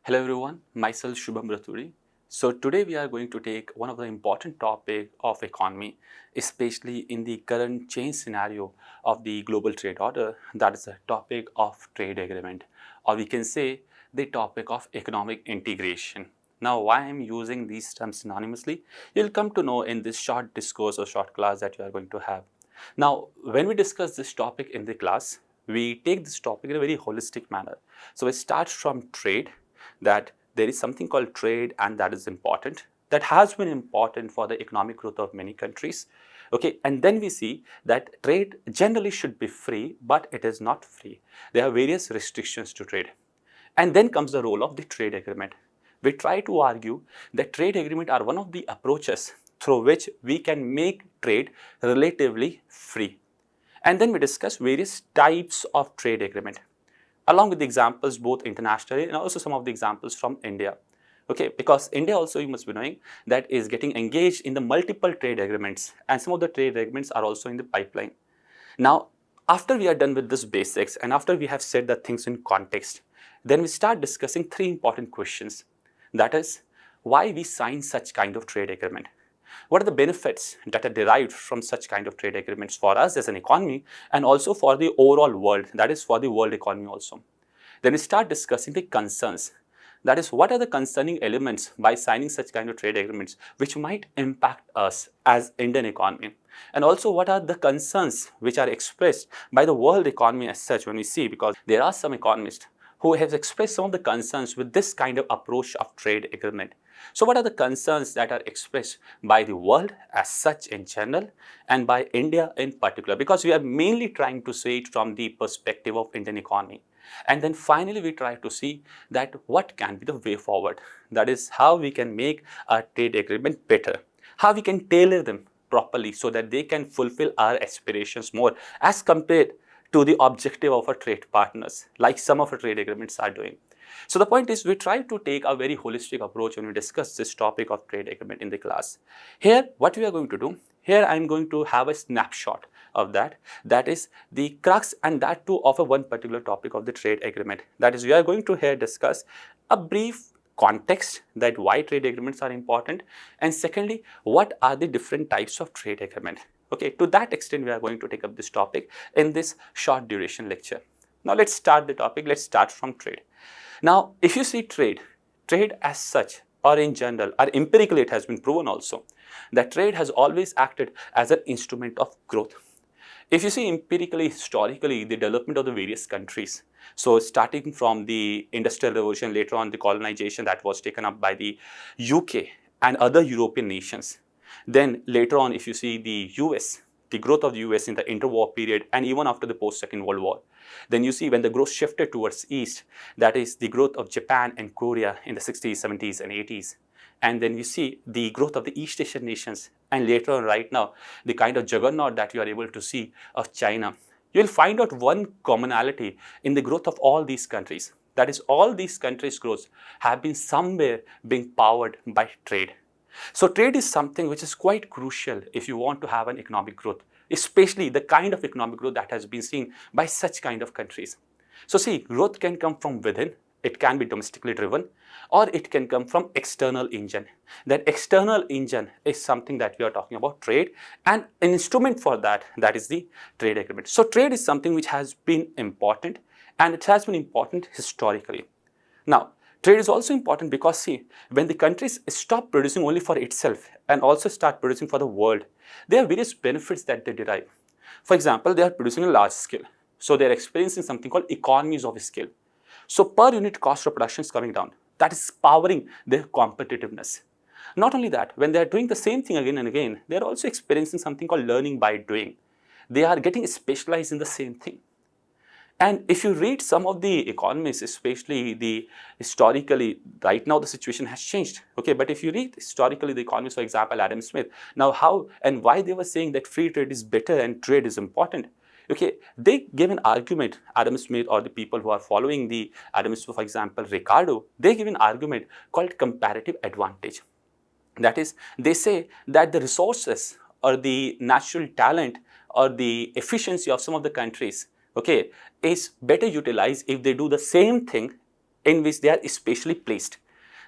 Hello everyone, myself Shubham Raturi. So today we are going to take one of the important topic of economy, especially in the current change scenario of the global trade order, that is the topic of trade agreement, or we can say the topic of economic integration. Now why I am using these terms synonymously, you'll come to know in this short discourse or short class that you are going to have. Now when we discuss this topic in the class, we take this topic in a very holistic manner. So it starts from trade, that there is something called trade and that is important, that has been important for the economic growth of many countries. Okay, and then we see that trade generally should be free, but it is not free. There are various restrictions to trade. And then comes the role of the trade agreement. We try to argue that trade agreement are one of the approaches through which we can make trade relatively free. And then we discuss various types of trade agreement, along with the examples both internationally and also some of the examples from India. Okay, because India also, you must be knowing, that is getting engaged in the multiple trade agreements, and some of the trade agreements are also in the pipeline. Now, after we are done with this basics and after we have said the things in context, then we start discussing three important questions. That is, why we sign such kind of trade agreement. What are the benefits that are derived from such kind of trade agreements for us as an economy and also for the overall world, that is for the world economy also. Then we start discussing the concerns. That is, what are the concerning elements by signing such kind of trade agreements which might impact us as Indian economy, and also what are the concerns which are expressed by the world economy as such. When we see, because there are some economists who have expressed some of the concerns with this kind of approach of trade agreement. So what are the concerns that are expressed by the world as such in general and by India in particular, because we are mainly trying to see it from the perspective of Indian economy. And then finally we try to see that what can be the way forward, that is how we can make our trade agreement better, how we can tailor them properly so that they can fulfill our aspirations more as compared to the objective of our trade partners, like some of our trade agreements are doing. So the point is, we try to take a very holistic approach when we discuss this topic of trade agreement in the class. Here, what we are going to do, here I am going to have a snapshot of that. That is the crux, and that too of a one particular topic of the trade agreement. That is, we are going to here discuss a brief context, that why trade agreements are important, and secondly, what are the different types of trade agreement. Okay, to that extent, we are going to take up this topic in this short duration lecture. Now, let's start the topic. Let's start from trade. Now, if you see trade as such, or in general, or empirically it has been proven also, that trade has always acted as an instrument of growth. If you see empirically, historically, the development of the various countries, so starting from the Industrial Revolution, later on the colonization that was taken up by the UK and other European nations, then later on, if you see the US, the growth of the US in the interwar period and even after the post-Second World War, then you see when the growth shifted towards East, that is the growth of Japan and Korea in the 60s, 70s and 80s. And then you see the growth of the East Asian nations, and later on right now, the kind of juggernaut that you are able to see of China. You will find out one commonality in the growth of all these countries. That is, all these countries' growth have been somewhere being powered by trade. So trade is something which is quite crucial if you want to have an economic growth, especially the kind of economic growth that has been seen by such kind of countries. So see, growth can come from within, it can be domestically driven, or it can come from external engine. That external engine is something that we are talking about trade, and an instrument for that, that is the trade agreement. So trade is something which has been important, and it has been important historically. Now, trade is also important because see, when the countries stop producing only for itself and also start producing for the world, there are various benefits that they derive. For example, they are producing a large scale. So they are experiencing something called economies of scale. So per unit cost of production is coming down. That is powering their competitiveness. Not only that, when they are doing the same thing again and again, they are also experiencing something called learning by doing. They are getting specialized in the same thing. And if you read some of the economists, especially the historically, right now the situation has changed. Okay, but if you read historically the economists, for example, Adam Smith, now how and why they were saying that free trade is better and trade is important. Okay, they give an argument, Adam Smith or the people who are following the Adam Smith, for example, Ricardo, they give an argument called comparative advantage. That is, they say that the resources or the natural talent or the efficiency of some of the countries, okay, is better utilized if they do the same thing in which they are especially placed.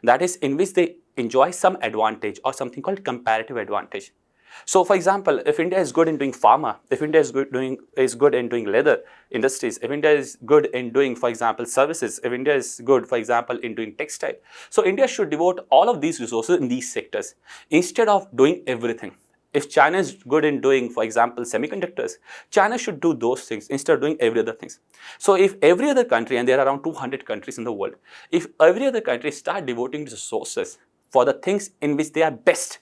That is, in which they enjoy some advantage or something called comparative advantage. So, for example, if India is good in doing pharma, if India is good in doing leather industries, if India is good in doing, for example, services, if India is good, for example, in doing textile, so India should devote all of these resources in these sectors instead of doing everything. If China is good in doing, for example, semiconductors, China should do those things instead of doing every other things. So if every other country, and there are around 200 countries in the world, if every other country start devoting resources for the things in which they are best,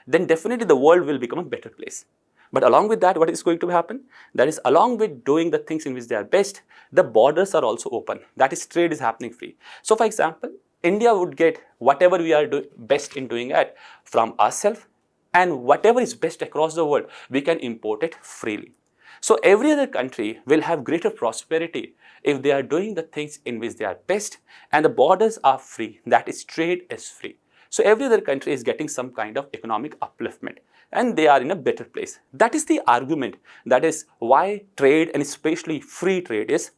then definitely the world will become a better place. But along with that, what is going to happen? That is, along with doing the things in which they are best, the borders are also open. That is, trade is happening free. So for example, India would get whatever we are best in doing it from ourselves, and whatever is best across the world, we can import it freely. So every other country will have greater prosperity if they are doing the things in which they are best and the borders are free, that is, trade is free. So every other country is getting some kind of economic upliftment and they are in a better place. That is the argument. That is why trade, and especially free trade, is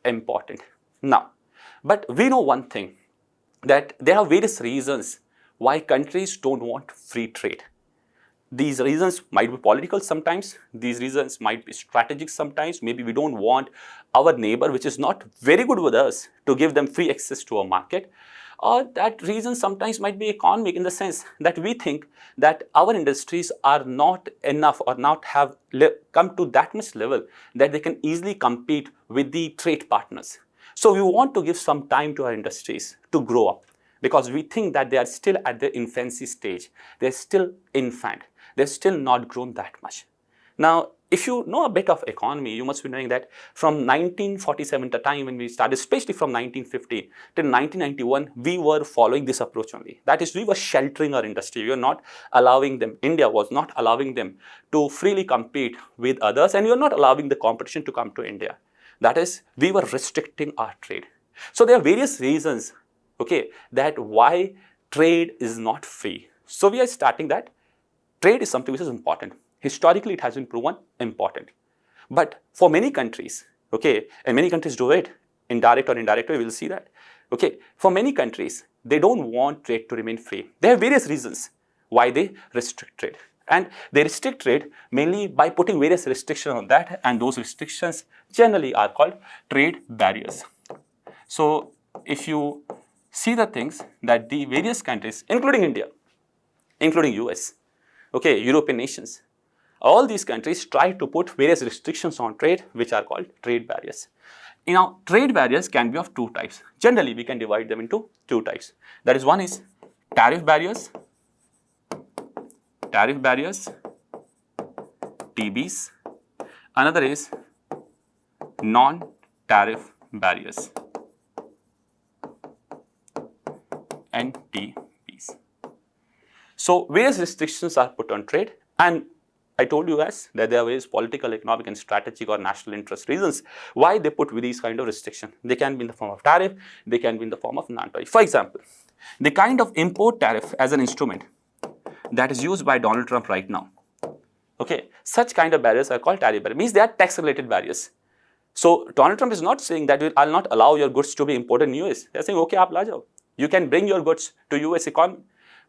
important. Now, but we know one thing, that there are various reasons why countries don't want free trade. These reasons might be political sometimes, these reasons might be strategic sometimes. Maybe we don't want our neighbor, which is not very good with us, to give them free access to a market. Or that reason sometimes might be economic, in the sense that we think that our industries are not enough or not have come to that much level that they can easily compete with the trade partners. So we want to give some time to our industries to grow up, because we think that they are still at the infancy stage. They're still infant. They're still not grown that much. Now, if you know a bit of economy, you must be knowing that from 1947, the time when we started, especially from 1950 till 1991, we were following this approach only. That is, we were sheltering our industry. We were not allowing them, India was not allowing them to freely compete with others, and we were not allowing the competition to come to India. That is, we were restricting our trade. So there are various reasons, okay, that why trade is not free. So we are starting that trade is something which is important. Historically, it has been proven important. But for many countries, okay, and many countries do it, indirect or indirect way, we will see that. Okay, for many countries, they don't want trade to remain free. There are various reasons why they restrict trade. And they restrict trade mainly by putting various restrictions on that, and those restrictions generally are called trade barriers. So if you see the things that the various countries, including India, including US, okay, European nations, all these countries try to put various restrictions on trade, which are called trade barriers. Now, trade barriers can be of two types. Generally, we can divide them into two types. That is, one is tariff barriers, TBs. Another is non-tariff barriers, NTBs. So various restrictions are put on trade, and I told you guys that there are various political, economic, and strategic or national interest reasons why they put with these kind of restrictions. They can be in the form of tariff, they can be in the form of non-tariff. For example, the kind of import tariff as an instrument that is used by Donald Trump right now. Okay, such kind of barriers are called tariff barriers. Means they are tax-related barriers. So Donald Trump is not saying that I'll not allow your goods to be imported in US. They're saying, okay, aap la jao. You can bring your goods to US economy.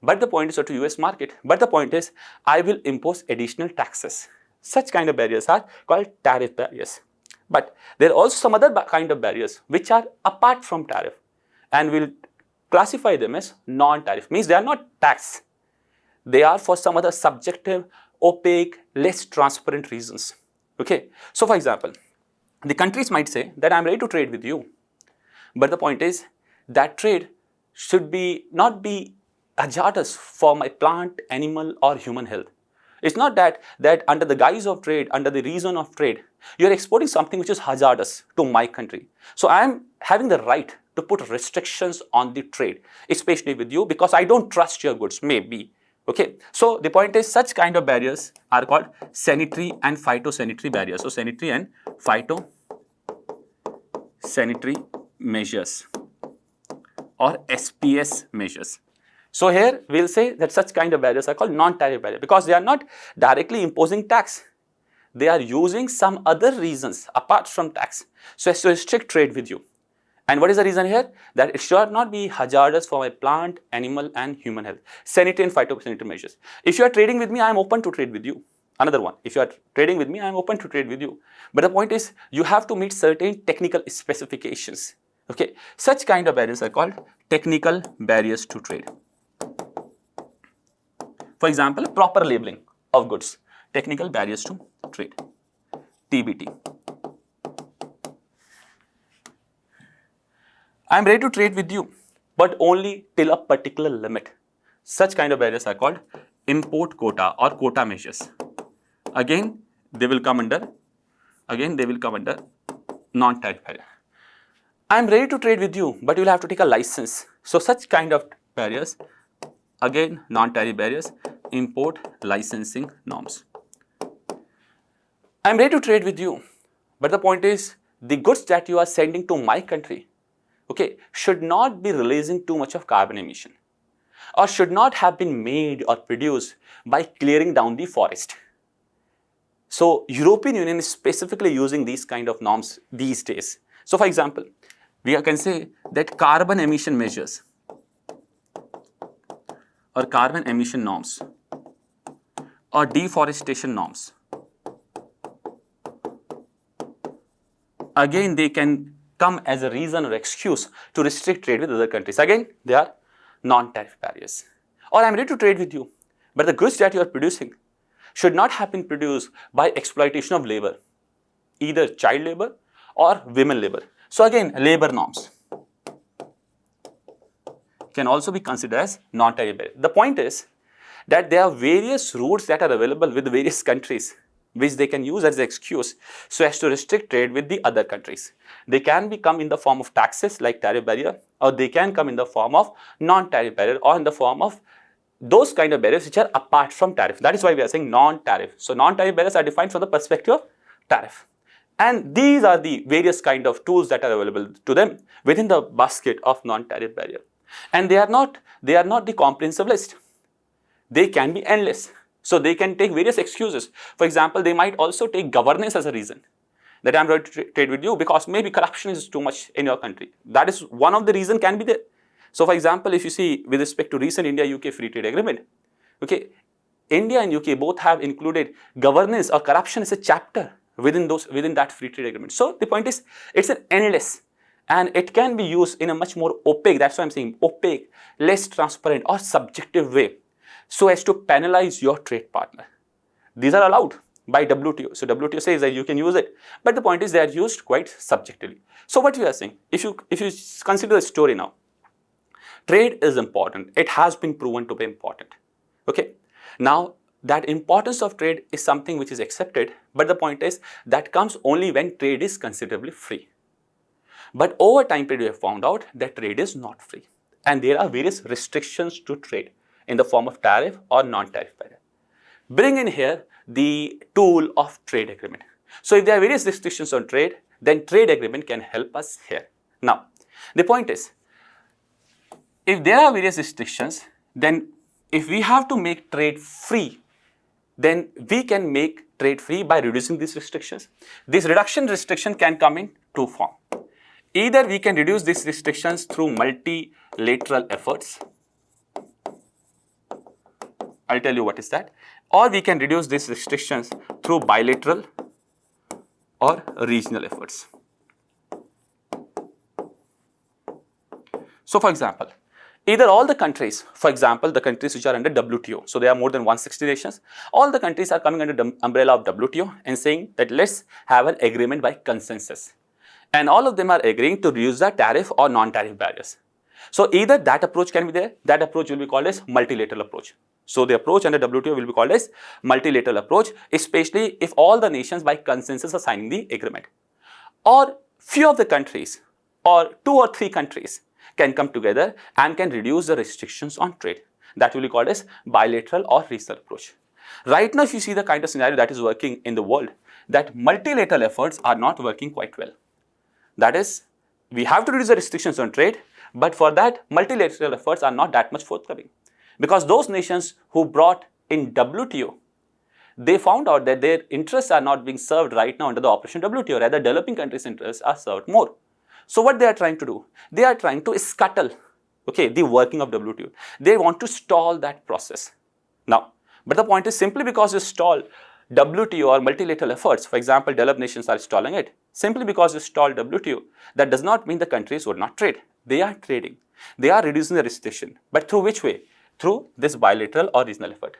But the point is, or to US market, but the point is, I will impose additional taxes. Such kind of barriers are called tariff barriers. But there are also some other kind of barriers which are apart from tariff, and we'll classify them as non-tariff. Means they are not tax. They are for some other subjective, opaque, less transparent reasons. Okay. So for example, the countries might say that I'm ready to trade with you. But the point is that trade should not be hazardous for my plant, animal, or human health. It's not that under the guise of trade, under the reason of trade, you're exporting something which is hazardous to my country. So I am having the right to put restrictions on the trade, especially with you, because I don't trust your goods, maybe. Okay. So the point is, such kind of barriers are called sanitary and phytosanitary barriers. So sanitary and phytosanitary measures, or SPS measures. So here we'll say that such kind of barriers are called non-tariff barriers, because they are not directly imposing tax. They are using some other reasons apart from tax so as to restrict trade with you. And what is the reason here? That it should not be hazardous for my plant, animal and human health. Sanitary and phytosanitary measures. If you are trading with me, I am open to trade with you. Another one, if you are trading with me, I am open to trade with you. But the point is, you have to meet certain technical specifications. Okay, such kind of barriers are called technical barriers to trade. For example, proper labeling of goods, technical barriers to trade, TBT. I am ready to trade with you, but only till a particular limit. Such kind of barriers are called import quota or quota measures. Again, they will come under non-tariff barrier. I am ready to trade with you, but you will have to take a license. So such kind of barriers, again non-tariff barriers, import licensing norms. I am ready to trade with you, but the point is, the goods that you are sending to my country, okay, should not be releasing too much of carbon emission, or should not have been made or produced by clearing down the forest. So European Union is specifically using these kind of norms these days. So for example, we can say that carbon emission measures or carbon emission norms or deforestation norms, again they can come as a reason or excuse to restrict trade with other countries. Again, they are non-tariff barriers. Or I am ready to trade with you, but the goods that you are producing should not have been produced by exploitation of labor, either child labor or women labor. So again, labor norms can also be considered as non-tariff barriers. The point is that there are various routes that are available with various countries which they can use as an excuse so as to restrict trade with the other countries. They can come in the form of taxes like tariff barrier, or they can come in the form of non-tariff barrier, or in the form of those kind of barriers which are apart from tariff. That is why we are saying non-tariff. So non-tariff barriers are defined from the perspective of tariff. And these are the various kind of tools that are available to them within the basket of non-tariff barrier. And they are not the comprehensive list. They can be endless. So they can take various excuses. For example, they might also take governance as a reason, that I am ready to trade with you because maybe corruption is too much in your country. That is one of the reason can be there. So for example, if you see with respect to recent India-UK free trade agreement, okay, India and UK both have included governance or corruption as a chapter within that free trade agreement. So the point is, it's an endless, and it can be used in a much more opaque, that's why I'm saying opaque, less transparent or subjective way, so as to penalize your trade partner. These are allowed by WTO. So WTO says that you can use it, but the point is they are used quite subjectively. So what we are saying, if you consider the story now, trade is important. It has been proven to be important. Okay. Now that importance of trade is something which is accepted, but the point is that comes only when trade is considerably free. But over time period we have found out that trade is not free, and there are various restrictions to trade in the form of tariff or non-tariff barrier. Bring in here the tool of trade agreement. So if there are various restrictions on trade, then trade agreement can help us here. Now the point is, if there are various restrictions, then if we have to make trade free, then we can make trade free by reducing these restrictions. This restriction can come in two forms. Either we can reduce these restrictions through multilateral efforts. I'll tell you what is that. Or we can reduce these restrictions through bilateral or regional efforts. So for example, either all the countries, for example, the countries which are under WTO, so there are more than 160 nations, all the countries are coming under the umbrella of WTO and saying that let's have an agreement by consensus. And all of them are agreeing to reduce the tariff or non-tariff barriers. So either that approach can be there, that approach will be called as multilateral approach. So the approach under WTO will be called as multilateral approach, especially if all the nations by consensus are signing the agreement. Or few of the countries or 2 or 3 countries can come together and can reduce the restrictions on trade. That will be called as bilateral or regional approach. Right now, if you see the kind of scenario that is working in the world, that multilateral efforts are not working quite well. That is, we have to reduce the restrictions on trade, but for that, multilateral efforts are not that much forthcoming. Because those nations who brought in WTO, they found out that their interests are not being served right now under the Operation WTO, rather developing countries' interests are served more. So what they are trying to do? They are trying to scuttle, okay, the working of WTO. They want to stall that process. Now, but the point is, simply because you stall WTO or multilateral efforts, for example, developed nations are stalling it, simply because you stall WTO, that does not mean the countries would not trade. They are trading. They are reducing the restriction. But through which way? Through this bilateral or regional effort.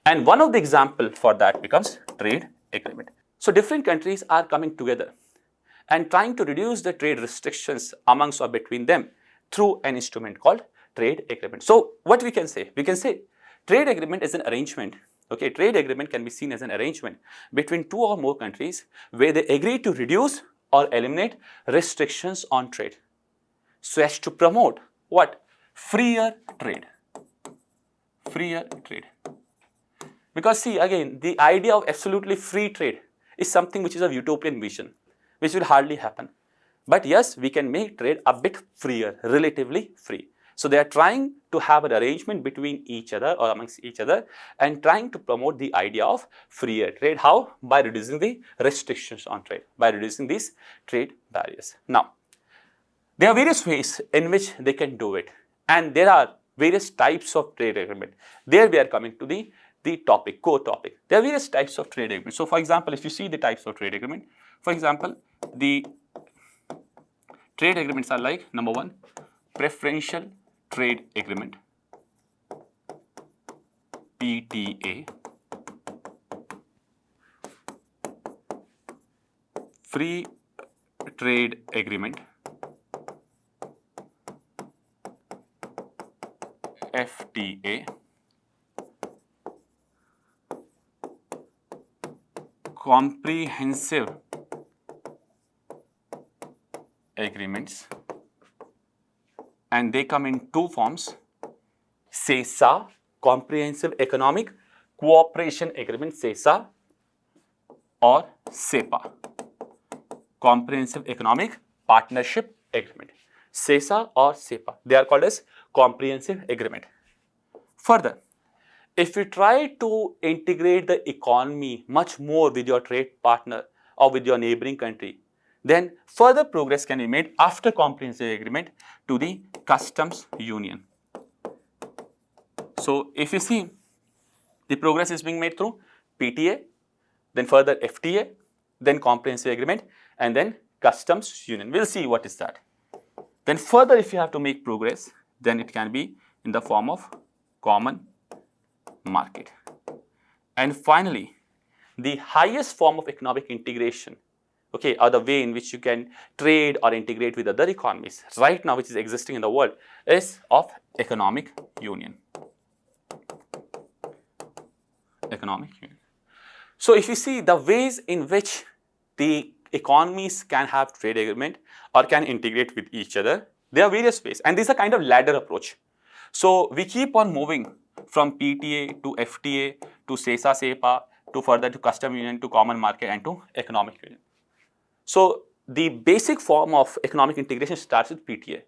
And one of the examples for that becomes trade agreement. So different countries are coming together and trying to reduce the trade restrictions amongst or between them through an instrument called trade agreement. So what we can say? We can say trade agreement is an arrangement. Okay, trade agreement can be seen as an arrangement between two or more countries where they agree to reduce or eliminate restrictions on trade so as to promote what? Freer trade. Freer trade. Because see, again, the idea of absolutely free trade is something which is a utopian vision, which will hardly happen. But yes, we can make trade a bit freer, relatively free. So they are trying to have an arrangement between each other or amongst each other and trying to promote the idea of freer trade. How? By reducing the restrictions on trade, by reducing these trade barriers. Now, there are various ways in which they can do it, and there are various types of trade agreement. There we are coming to the topic, core topic. There are various types of trade agreement. So for example, if you see the types of trade agreement, for example, the trade agreements are like, number one, preferential trade agreement, PTA, free trade agreement, FTA, comprehensive agreements, and they come in two forms: CESA, Comprehensive Economic Cooperation Agreement, CESA, or CEPA, Comprehensive Economic Partnership Agreement. CESA or CEPA, they are called as comprehensive agreement. Further, if you try to integrate the economy much more with your trade partner or with your neighboring country, then further progress can be made after comprehensive agreement to the customs union. So if you see, the progress is being made through PTA, then further FTA, then comprehensive agreement, and then customs union. We'll see what is that. Then further, if you have to make progress, then it can be in the form of common market. And finally, the highest form of economic integration, okay, or the way in which you can trade or integrate with other economies right now which is existing in the world, is of economic union. Economic union. So if you see the ways in which the economies can have trade agreement or can integrate with each other, there are various ways, and this is a kind of ladder approach. So we keep on moving from PTA to FTA to CESA, CEPA, to further to custom union, to common market, and to economic union. So the basic form of economic integration starts with PTA.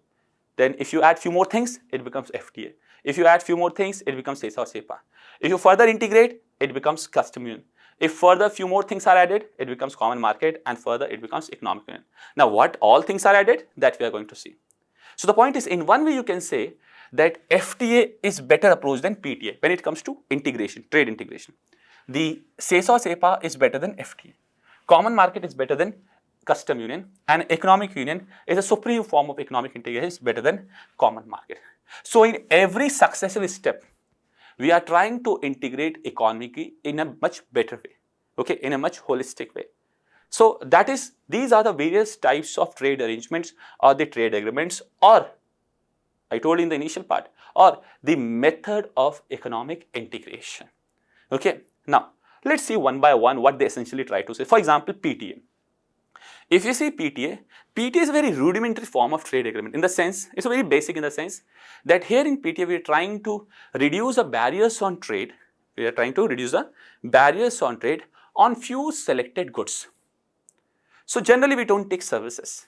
Then if you add few more things, it becomes FTA. If you add few more things, it becomes CESA or CEPA. If you further integrate, it becomes custom union. If further few more things are added, it becomes common market, and further it becomes economic union. Now what all things are added, that we are going to see. So the point is, in one way you can say that FTA is better approach than PTA when it comes to integration, trade integration. The CESA or CEPA is better than FTA. Common market is better than custom union, and economic union is a supreme form of economic integration, is better than common market. So in every successive step, we are trying to integrate economy in a much better way, okay, in a much holistic way. So that is, these are the various types of trade arrangements or the trade agreements, or I told you in the initial part, or the method of economic integration. Okay, now let's see one by one what they essentially try to say. For example, PTA. If you see PTA, PTA is a very rudimentary form of trade agreement, in the sense, it's a very basic in the sense that here in PTA we are trying to reduce the barriers on trade. We are trying to reduce the barriers on trade on few selected goods. So generally we don't take services,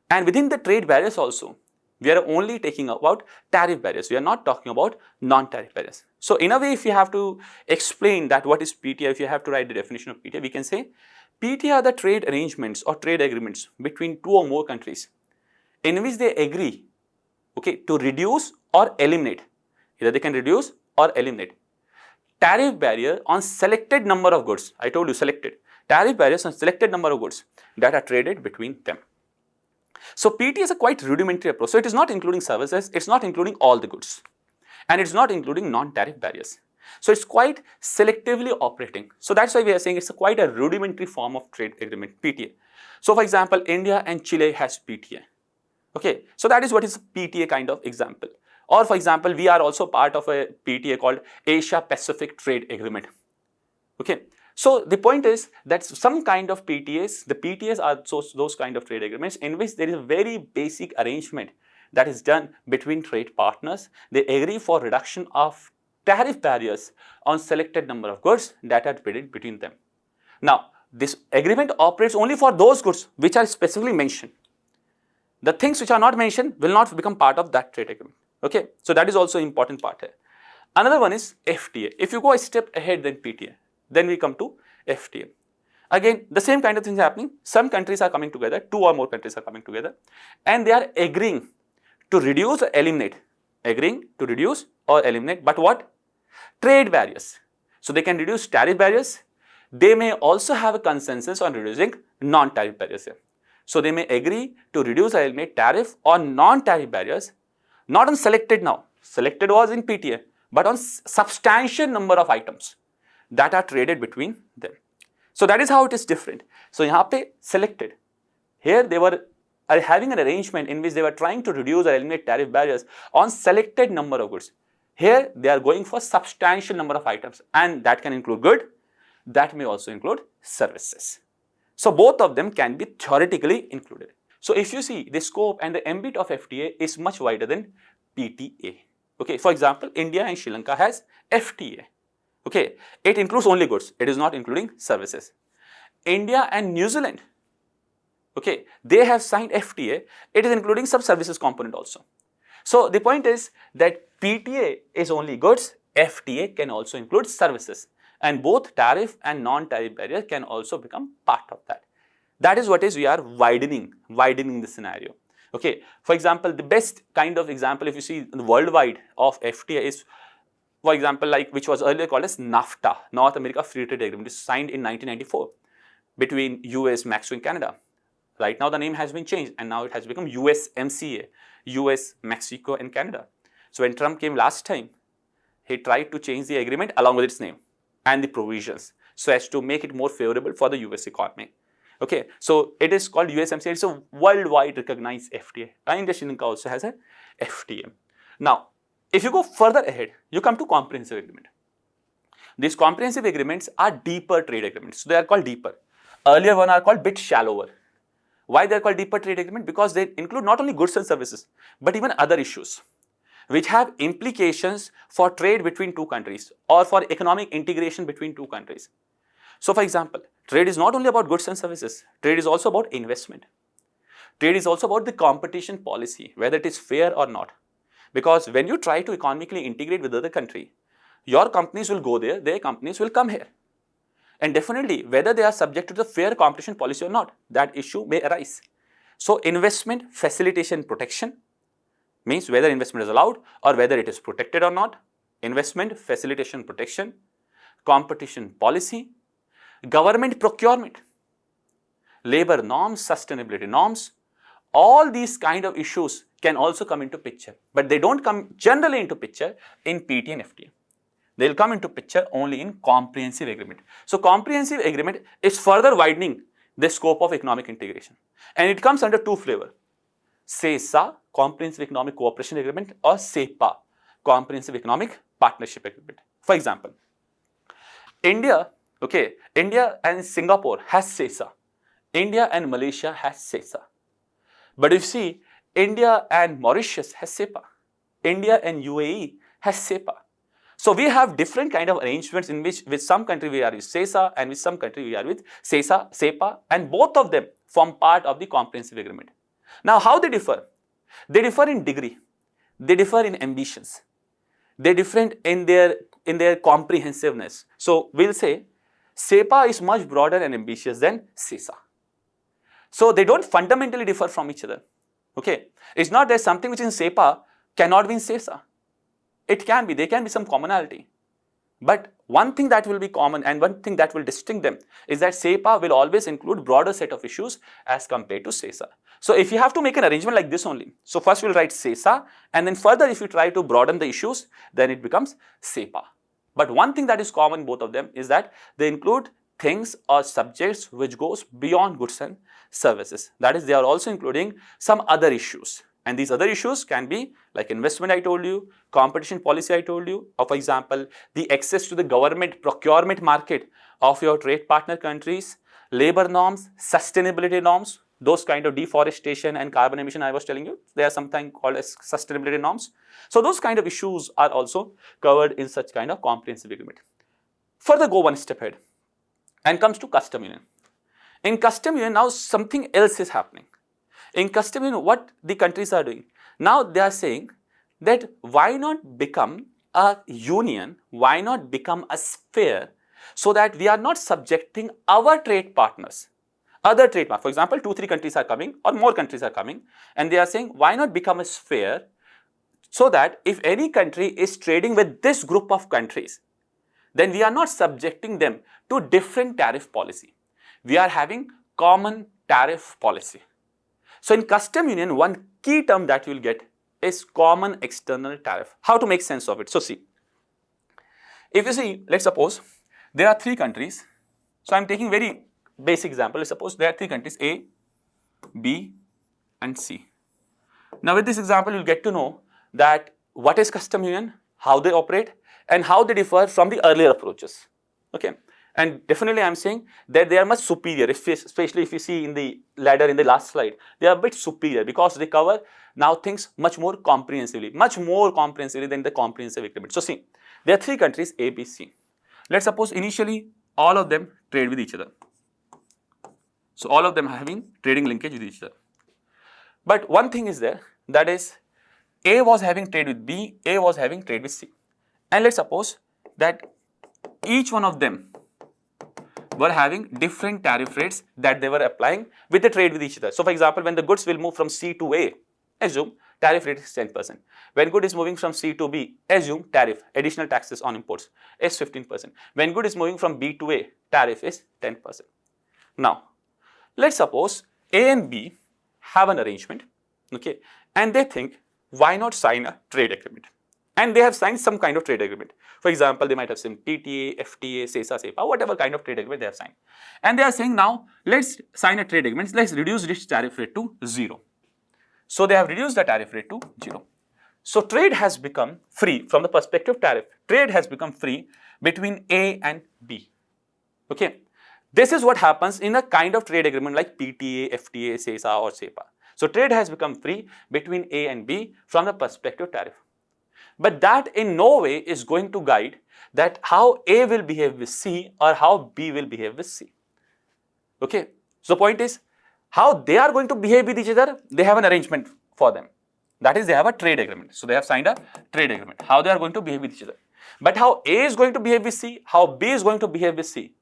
and within the trade barriers also, we are only taking about tariff barriers. We are not talking about non-tariff barriers. So in a way, if you have to explain that what is PTA, if you have to write the definition of PTA, we can say PTA are the trade arrangements or trade agreements between two or more countries in which they agree, okay, to reduce or eliminate, either they can reduce or eliminate tariff barrier on selected number of goods. I told you selected. Tariff barriers on selected number of goods that are traded between them. So PTA is a quite rudimentary approach. So it is not including services, it's not including all the goods, and it's not including non-tariff barriers. So it's quite selectively operating. So that's why we are saying it's quite a rudimentary form of trade agreement, PTA. So for example, India and Chile has PTA. Okay, so that is what is PTA kind of example. Or for example, we are also part of a PTA called Asia Pacific Trade Agreement. Okay, so the point is that some kind of PTAs, the PTAs are those kind of trade agreements in which there is a very basic arrangement that is done between trade partners. They agree for reduction of tariff barriers on selected number of goods that are traded between them. Now, this agreement operates only for those goods which are specifically mentioned. The things which are not mentioned will not become part of that trade agreement. Okay, so that is also important part here. Another one is FTA. If you go a step ahead than PTA, then we come to FTA. Again, the same kind of things happening. Some countries are coming together, 2 or more countries are coming together, and they are agreeing to reduce or eliminate. Agreeing to reduce or eliminate, but what? Trade barriers. So they can reduce tariff barriers. They may also have a consensus on reducing non-tariff barriers here. So they may agree to reduce or eliminate tariff or non-tariff barriers, not on selected now. Selected was in PTA, but on substantial number of items that are traded between them. So that is how it is different. So यहाँ पे selected. Here they were having an arrangement in which they were trying to reduce or eliminate tariff barriers on selected number of goods. Here they are going for substantial number of items, and that can include good, that may also include services. So both of them can be theoretically included. So if you see, the scope and the ambit of FTA is much wider than PTA. Okay, for example, India and Sri Lanka has FTA. Okay, it includes only goods, it is not including services. India and New Zealand, okay, they have signed FTA, it is including some services component also. So the point is that PTA is only goods, FTA can also include services, and both tariff and non-tariff barriers can also become part of that. That is what is we are widening the scenario. Okay, for example, the best kind of example if you see worldwide of FTA is, for example, like which was earlier called as NAFTA, North America Free Trade Agreement, is signed in 1994 between US, Mexico and Canada. Right now the name has been changed and now it has become USMCA, US, Mexico and Canada. So when Trump came last time, he tried to change the agreement along with its name and the provisions so as to make it more favorable for the US economy. Okay, so it is called USMCA, it's a worldwide recognized FTA. India Sri Lanka also has a FTA. Now, if you go further ahead, you come to comprehensive agreement. These comprehensive agreements are deeper trade agreements. So they are called deeper. Earlier one are called bit shallower. Why they are called deeper trade agreement? Because they include not only goods and services, but even other issues which have implications for trade between two countries or for economic integration between two countries. So for example, trade is not only about goods and services, trade is also about investment. Trade is also about the competition policy, whether it is fair or not. Because when you try to economically integrate with other country, your companies will go there, their companies will come here. And definitely, whether they are subject to the fair competition policy or not, that issue may arise. So investment facilitation protection means whether investment is allowed or whether it is protected or not. Investment facilitation protection, competition policy, government procurement, labor norms, sustainability norms, all these kind of issues can also come into picture, but they don't come generally into picture in PTA and FTA. They will come into picture only in comprehensive agreement. So comprehensive agreement is further widening the scope of economic integration, and it comes under two flavors: CECA, Comprehensive Economic Cooperation Agreement, or CEPA, Comprehensive Economic Partnership Agreement. For example, India and Singapore has CESA. India and Malaysia has CESA. But if you see, India and Mauritius has CEPA. India and UAE has CEPA. So we have different kind of arrangements in which with some country we are with CESA and with some country we are with CEPA, and both of them form part of the comprehensive agreement. Now how they differ? They differ in degree, they differ in ambitions, they differ in their comprehensiveness. So we'll say CEPA is much broader and ambitious than CESA. So they don't fundamentally differ from each other. Okay, it's not that something which is in CEPA cannot be in CESA. It can be, there can be some commonality. But one thing that will be common and one thing that will distinct them is that CEPA will always include broader set of issues as compared to CESA. So if you have to make an arrangement like this only, so first we'll write CESA, and then further if you try to broaden the issues, then it becomes CEPA. But one thing that is common in both of them is that they include things or subjects which goes beyond goods and services. That is, they are also including some other issues. And these other issues can be like investment I told you, competition policy I told you, or for example, the access to the government procurement market of your trade partner countries, labor norms, sustainability norms, those kind of deforestation and carbon emission I was telling you, they are sometimes called as sustainability norms. So those kind of issues are also covered in such kind of comprehensive agreement. Further go one step ahead and comes to custom union. In custom union now something else is happening. In custom union, what the countries are doing? Now they are saying that why not become a union, why not become a sphere, so that we are not subjecting our trade partners, other trade partners. For example, 2-3 countries are coming or more countries are coming, and they are saying why not become a sphere, so that if any country is trading with this group of countries, then we are not subjecting them to different tariff policy. We are having common tariff policy. So in custom union, one key term that you will get is common external tariff. How to make sense of it? So see, if you see, let's suppose there are 3 countries. So I'm taking very basic example. Let's suppose there are 3 countries A, B and C. Now with this example, you'll get to know that what is custom union, how they operate, and how they differ from the earlier approaches. Okay. And definitely I'm saying that they are much superior, especially if you see in the ladder in the last slide, they are a bit superior because they cover now things much more comprehensively than the comprehensive agreement. So see, there are 3 countries A, B, C. Let's suppose initially all of them trade with each other. So all of them are having trading linkage with each other. But one thing is there, that is A was having trade with B, A was having trade with C. And let's suppose that each one of them were having different tariff rates that they were applying with the trade with each other. So for example, when the goods will move from C to A, assume tariff rate is 10%. When good is moving from C to B, assume tariff, additional taxes on imports is 15%. When good is moving from B to A, tariff is 10%. Now, let's suppose A and B have an arrangement, okay, and they think, why not sign a trade agreement? And they have signed some kind of trade agreement. For example, they might have signed PTA, FTA, CESA, CEPA, whatever kind of trade agreement they have signed. And they are saying now, let's sign a trade agreement, let's reduce this tariff rate to 0. So they have reduced the tariff rate to 0. So trade has become free from the perspective of tariff. Trade has become free between A and B. Okay. This is what happens in a kind of trade agreement like PTA, FTA, CESA or CEPA. So trade has become free between A and B from the perspective of tariff. But that in no way is going to guide that how A will behave with C or how B will behave with C. Okay. So the point is, how they are going to behave with each other, they have an arrangement for them. That is, they have a trade agreement. So they have signed a trade agreement, how they are going to behave with each other. But how A is going to behave with C, how B is going to behave with C,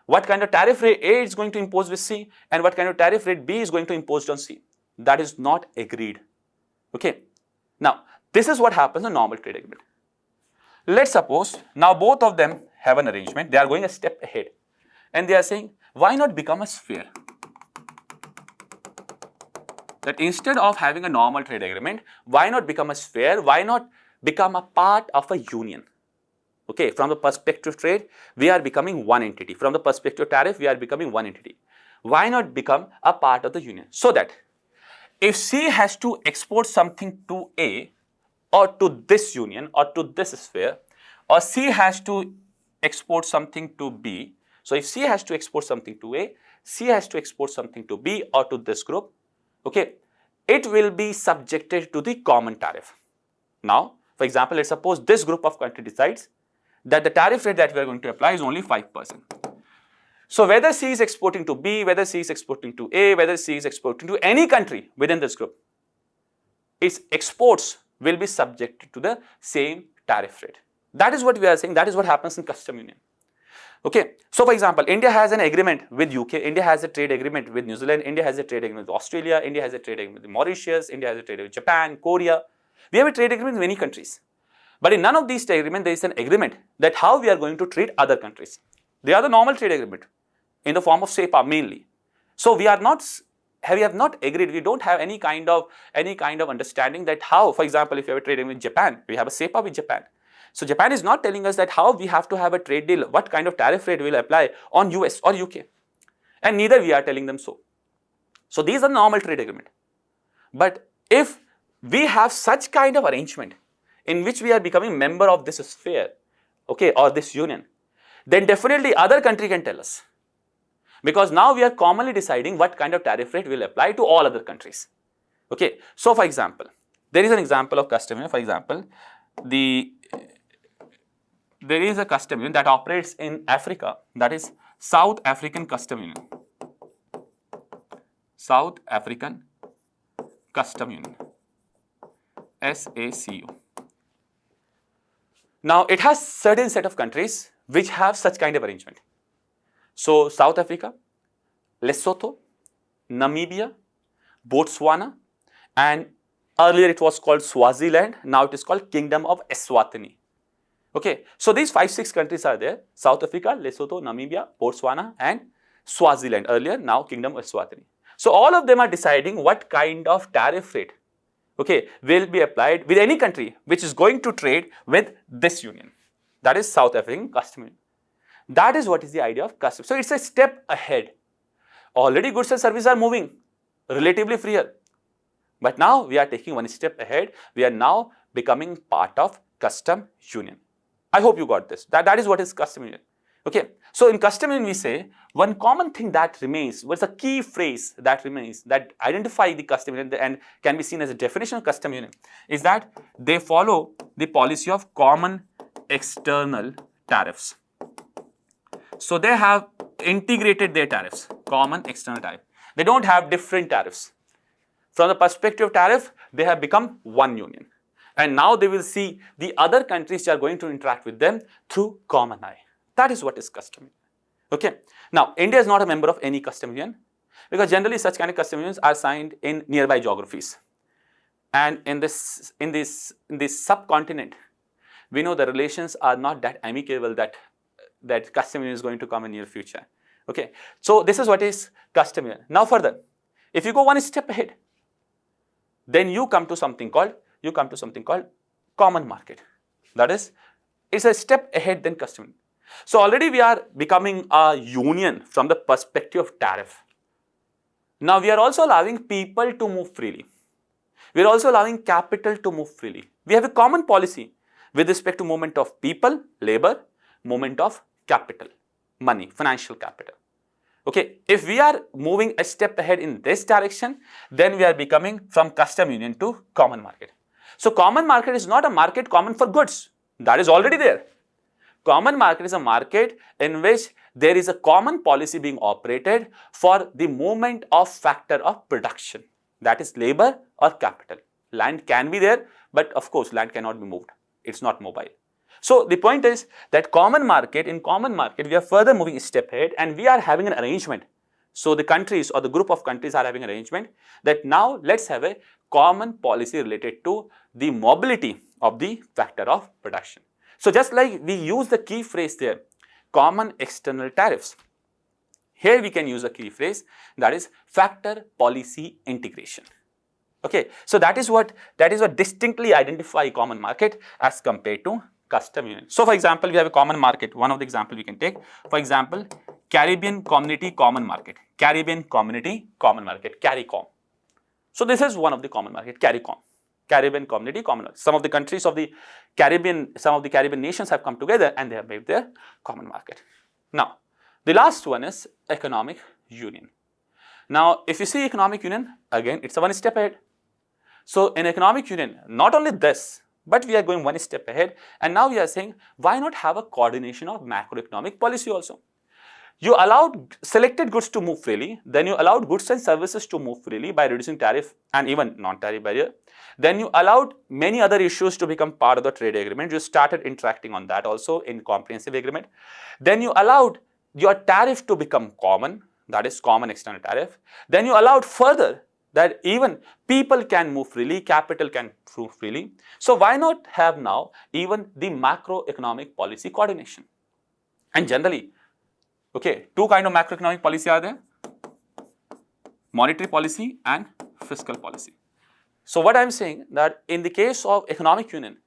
what kind of tariff rate A is going to impose with C, and what kind of tariff rate B is going to impose on C, that is not agreed. Okay. Now, this is what happens in normal trade agreement. Let's suppose now both of them have an arrangement, they are going a step ahead and they are saying, why not become a sphere? That instead of having a normal trade agreement, why not become a sphere? Why not become a part of a union? Okay, from the perspective of trade, we are becoming one entity. From the perspective of tariff, we are becoming one entity. Why not become a part of the union? So that if C has to export something to A, or to this union or to this sphere, or C has to export something to B. So if C has to export something to A, C has to export something to B or to this group, okay, it will be subjected to the common tariff. Now, for example, let's suppose this group of country decides that the tariff rate that we are going to apply is only 5%. So whether C is exporting to B, whether C is exporting to A, whether C is exporting to any country within this group, its exports will be subjected to the same tariff rate. That is what we are saying, that is what happens in custom union. Okay, so for example, India has an agreement with UK, India has a trade agreement with New Zealand, India has a trade agreement with Australia, India has a trade agreement with Mauritius, India has a trade agreement with Japan, Korea. We have a trade agreement with many countries. But in none of these trade agreements, there is an agreement that how we are going to treat other countries. They are the normal trade agreement in the form of CEPA mainly. So we have not agreed, we don't have any kind of understanding that how, for example, if you have a trade agreement with Japan, we have a CEPA with Japan. So Japan is not telling us that how we have to have a trade deal, what kind of tariff rate will apply on US or UK. And neither we are telling them so. So these are normal trade agreement. But if we have such kind of arrangement in which we are becoming member of this sphere, okay, or this union, then definitely other country can tell us. Because now we are commonly deciding what kind of tariff rate will apply to all other countries. Okay, so for example, there is an example of custom union. For example, there is a custom union that operates in Africa, that is South African Custom Union. South African Custom Union, SACU. Now it has certain set of countries which have such kind of arrangement. So South Africa, Lesotho, Namibia, Botswana, and earlier it was called Swaziland, now it is called Kingdom of Eswatini. Okay, so these 5-6 countries are there: South Africa, Lesotho, Namibia, Botswana, and Swaziland. Earlier, now Kingdom of Eswatini. So all of them are deciding what kind of tariff rate, okay, will be applied with any country which is going to trade with this union. That is South African Custom Union. That is what is the idea of custom. So it's a step ahead. Already goods and services are moving relatively freer, but now we are taking one step ahead. We are now becoming part of custom union. I hope you got this. That is what is custom union. Okay. So in custom union, we say one common thing that remains, what's a key phrase that remains, that identify the custom union and can be seen as a definition of custom union, is that they follow the policy of common external tariffs. So they have integrated their tariffs, common external tariff. They don't have different tariffs. From the perspective of tariff, they have become one union. And now they will see the other countries which are going to interact with them through common eye. That is what is custom union. Okay. Now, India is not a member of any custom union because generally such kind of custom unions are signed in nearby geographies. And in this subcontinent, we know the relations are not that amicable that custom union is going to come in near future. Okay. So this is what is custom union. Now further, if you go one step ahead, then you come to something called common market. That is, it's a step ahead than custom union. So already we are becoming a union from the perspective of tariff. Now we are also allowing people to move freely. We are also allowing capital to move freely. We have a common policy with respect to movement of people, labor, movement of capital, money, financial capital. Okay, if we are moving a step ahead in this direction, then we are becoming from custom union to common market. So common market is not a market common for goods. That is already there. Common market is a market in which there is a common policy being operated for the movement of factor of production. That is labor or capital. Land can be there, but of course land cannot be moved. It's not mobile. So the point is that in common market, we are further moving a step ahead and we are having an arrangement. So the countries or the group of countries are having an arrangement that now let's have a common policy related to the mobility of the factor of production. So just like we use the key phrase there, common external tariffs. Here we can use a key phrase, that is factor policy integration. Okay, so that is what distinctly identify common market as compared to custom union. So for example, we have a common market. One of the example we can take, for example, Caribbean Community Common Market. Caribbean Community Common Market, CARICOM. So this is one of the common market, CARICOM. Caribbean Community Common Market. Some of the countries of the Caribbean, some of the Caribbean nations have come together and they have made their common market. Now, the last one is economic union. Now, if you see economic union, again, it's a one step ahead. So in economic union, not only this, but we are going one step ahead and now we are saying, why not have a coordination of macroeconomic policy also? You allowed selected goods to move freely, then you allowed goods and services to move freely by reducing tariff and even non-tariff barrier. Then you allowed many other issues to become part of the trade agreement. You started interacting on that also in comprehensive agreement. Then you allowed your tariff to become common, that is common external tariff. Then you allowed further that even people can move freely, capital can move freely. So why not have now even the macroeconomic policy coordination? And generally, okay, two kind of macroeconomic policy are there: monetary policy and fiscal policy. So what I am saying that in the case of economic union,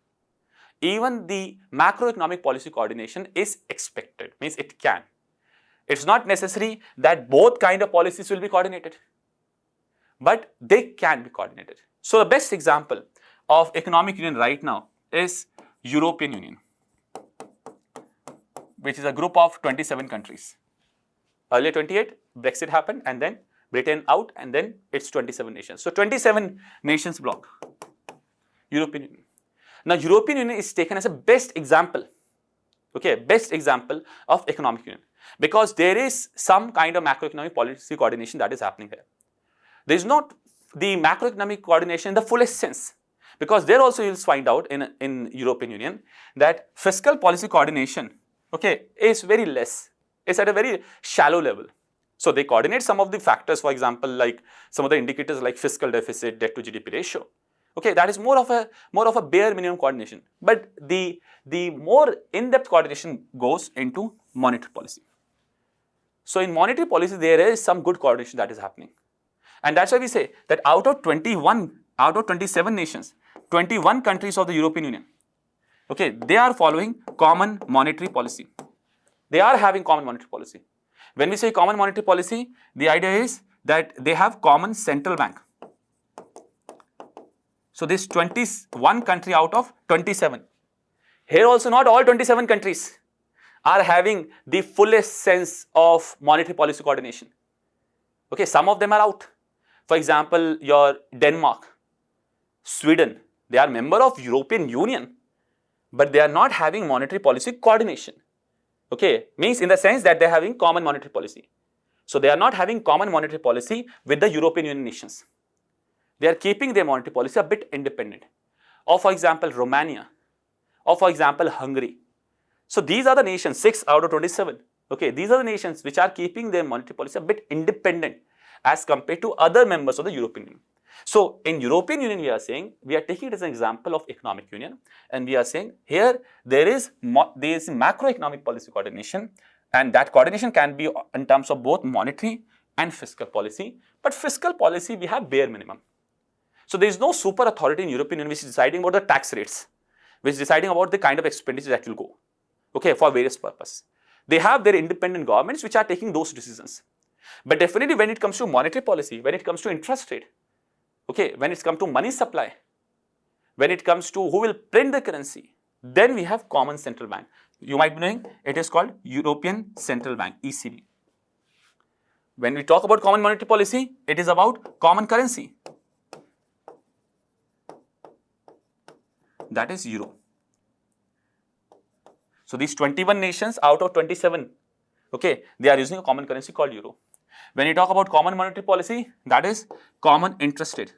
even the macroeconomic policy coordination is expected, means it can. It's not necessary that both kind of policies will be coordinated, but they can be coordinated. So the best example of economic union right now is European Union, which is a group of 27 countries. Earlier 28, Brexit happened, and then Britain out, and then it's 27 nations. So 27 nations block, European Union. Now European Union is taken as a best example, okay, best example of economic union, because there is some kind of macroeconomic policy coordination that is happening here. There is not the macroeconomic coordination in the fullest sense, because there also you will find out in European Union that fiscal policy coordination, okay, is very less. It's at a very shallow level. So they coordinate some of the factors, for example, like some of the indicators like fiscal deficit, debt to GDP ratio. Okay, that is more of a bare minimum coordination. But the more in-depth coordination goes into monetary policy. So in monetary policy, there is some good coordination that is happening. And that's why we say that out of 27 nations, 21 countries of the European Union, okay, they are following common monetary policy. They are having common monetary policy. When we say common monetary policy, the idea is that they have common central bank. So this 21 country out of 27. Here also not all 27 countries are having the fullest sense of monetary policy coordination. Okay, some of them are out. For example, your Denmark, Sweden, they are member of European Union, but they are not having monetary policy coordination. Okay, means in the sense that they are having common monetary policy. So they are not having common monetary policy with the European Union nations. They are keeping their monetary policy a bit independent. Or for example, Romania, or for example, Hungary. So these are the nations, 6 out of 27. Okay, these are the nations which are keeping their monetary policy a bit independent as compared to other members of the European Union. So in European Union, we are saying, we are taking it as an example of economic union, and we are saying here there is macroeconomic policy coordination, and that coordination can be in terms of both monetary and fiscal policy. But fiscal policy, we have bare minimum. So there is no super authority in European Union which is deciding about the tax rates, which is deciding about the kind of expenditure that will go, okay, for various purposes. They have their independent governments which are taking those decisions. But definitely when it comes to monetary policy, when it comes to interest rate, okay, when it comes to money supply, when it comes to who will print the currency, then we have common central bank. You might be knowing it is called European Central Bank, ECB. When we talk about common monetary policy, it is about common currency. That is euro. So these 21 nations out of 27, okay, they are using a common currency called euro. When you talk about common monetary policy, that is common interest rate.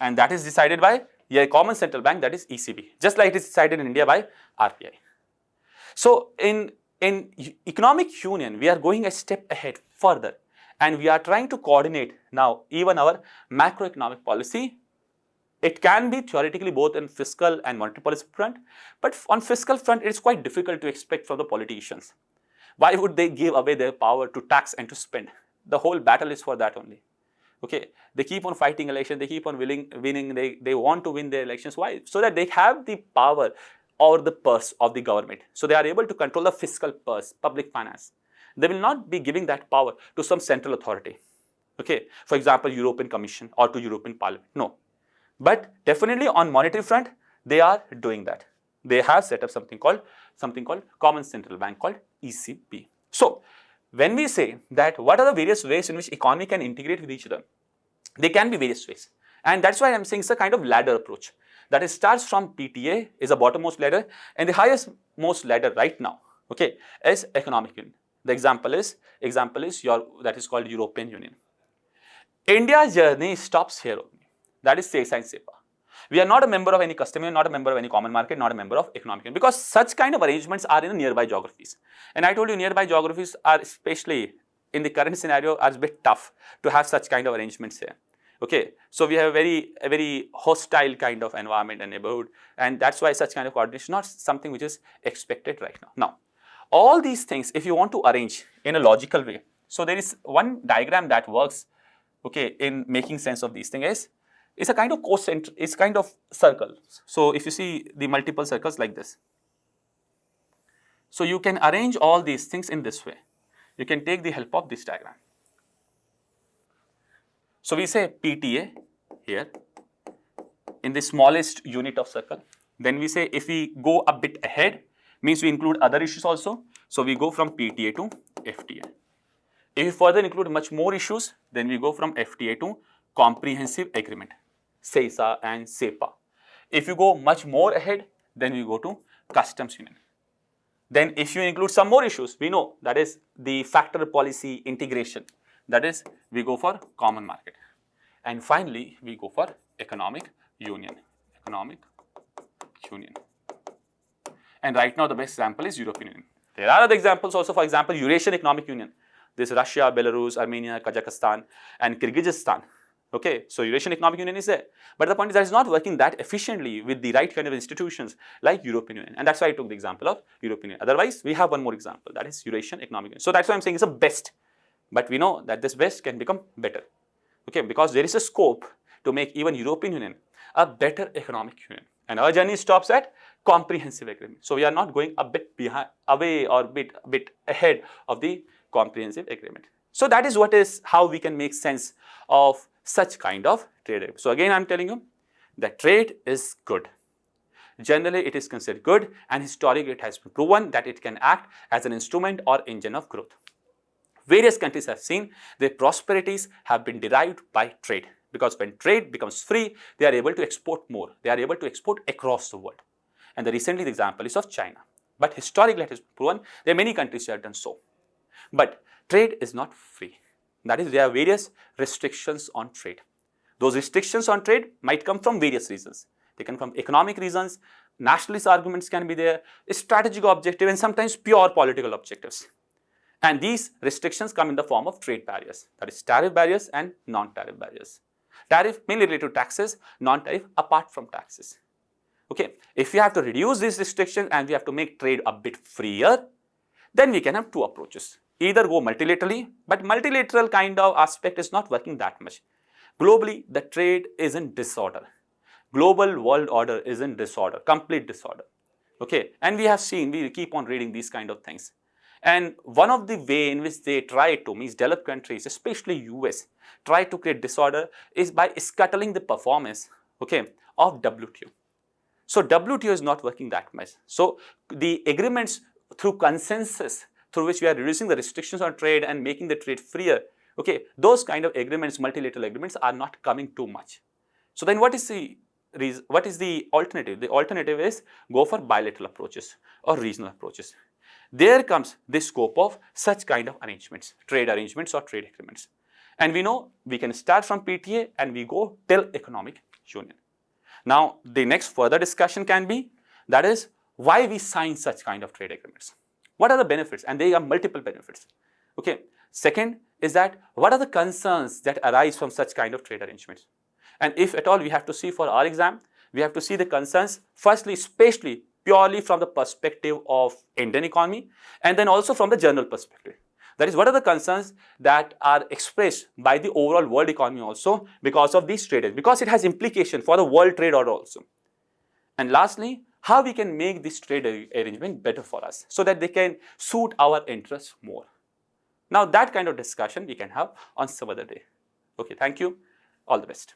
And that is decided by a common central bank, that is ECB, just like it is decided in India by RBI. So in economic union, we are going a step ahead further, and we are trying to coordinate now even our macroeconomic policy. It can be theoretically both in fiscal and monetary policy front, but on fiscal front, it is quite difficult to expect from the politicians. Why would they give away their power to tax and to spend? The whole battle is for that only. Okay, they keep on fighting elections, they keep on winning, they want to win their elections. Why? So that they have the power over the purse of the government. So they are able to control the fiscal purse, public finance. They will not be giving that power to some central authority. Okay, for example, European Commission or to European Parliament. No. But definitely on monetary front, they are doing that. They have set up something called Common Central Bank called ECB. So when we say that what are the various ways in which economy can integrate with each other, there can be various ways. And that's why I'm saying it's a kind of ladder approach. That is starts from PTA is the bottommost ladder, and the highest most ladder right now, okay, is economic union. The example is that is called European Union. India's journey stops here only. That is CESA and CEPA. We are not a member of any custom union, not a member of any common market, not a member of economic union, because such kind of arrangements are in nearby geographies. And I told you nearby geographies are, especially in the current scenario, are a bit tough to have such kind of arrangements here. Okay, so we have a very hostile kind of environment and neighborhood, and that's why such kind of coordination is not something which is expected right now. Now, all these things, if you want to arrange in a logical way, so there is one diagram that works, okay, in making sense of these things. It's a kind of concentric, it's kind of circle. So if you see the multiple circles like this, so you can arrange all these things in this way. You can take the help of this diagram. So we say PTA here in the smallest unit of circle. Then we say if we go a bit ahead, means we include other issues also. So we go from PTA to FTA. If we further include much more issues, then we go from FTA to comprehensive agreement, CESA and CEPA. If you go much more ahead, then we go to customs union. Then if you include some more issues, we know that is the factor policy integration. That is, we go for common market. And finally, we go for economic union. And right now, the best example is European Union. There are other examples also, for example, Eurasian Economic Union. This is Russia, Belarus, Armenia, Kazakhstan, and Kyrgyzstan. Okay, so Eurasian Economic Union is there. But the point is that it's not working that efficiently with the right kind of institutions like European Union. And that's why I took the example of European Union. Otherwise, we have one more example, that is Eurasian Economic Union. So that's why I'm saying it's a best. But we know that this best can become better. Okay, because there is a scope to make even European Union a better economic union. And our journey stops at comprehensive agreement. So we are not going a bit away or a bit ahead of the comprehensive agreement. So that is how we can make sense of such kind of trade agreement. So again, I'm telling you that trade is good. Generally, it is considered good, and historically it has been proven that it can act as an instrument or engine of growth. Various countries have seen their prosperities have been derived by trade, because when trade becomes free, they are able to export more. They are able to export across the world. And recently the example is of China. But historically it has been proven there are many countries that have done so. But trade is not free. That is, there are various restrictions on trade. Those restrictions on trade might come from various reasons. They come from economic reasons, nationalist arguments can be there, strategic objective, and sometimes pure political objectives. And these restrictions come in the form of trade barriers, that is tariff barriers and non-tariff barriers. Tariff mainly related to taxes, non-tariff apart from taxes. Okay, if we have to reduce these restrictions and we have to make trade a bit freer, then we can have two approaches. Either go multilaterally, but multilateral kind of aspect is not working that much. Globally, the trade is in disorder. Global world order is in disorder, complete disorder. Okay, and we have seen, we keep on reading these kind of things. And one of the way in which they try to, means developed countries, especially US, try to create disorder is by scuttling the performance, okay, of WTO. So WTO is not working that much. So the agreements through consensus, through which we are reducing the restrictions on trade and making the trade freer, okay, those kind of agreements, multilateral agreements, are not coming too much. So then what is the reason, what is the alternative? The alternative is go for bilateral approaches or regional approaches. There comes the scope of such kind of arrangements, trade arrangements or trade agreements. And we know we can start from PTA and we go till economic union. Now, the next further discussion can be, that is, why we sign such kind of trade agreements. What are the benefits? And there are multiple benefits. Okay. Second is that what are the concerns that arise from such kind of trade arrangements? And if at all we have to see for our exam, we have to see the concerns, firstly, especially purely from the perspective of Indian economy, and then also from the general perspective. That is, what are the concerns that are expressed by the overall world economy also because of these trade, because it has implication for the world trade order also. And lastly, how we can make this trade arrangement better for us so that they can suit our interests more. Now, that kind of discussion we can have on some other day. Okay, thank you. All the best.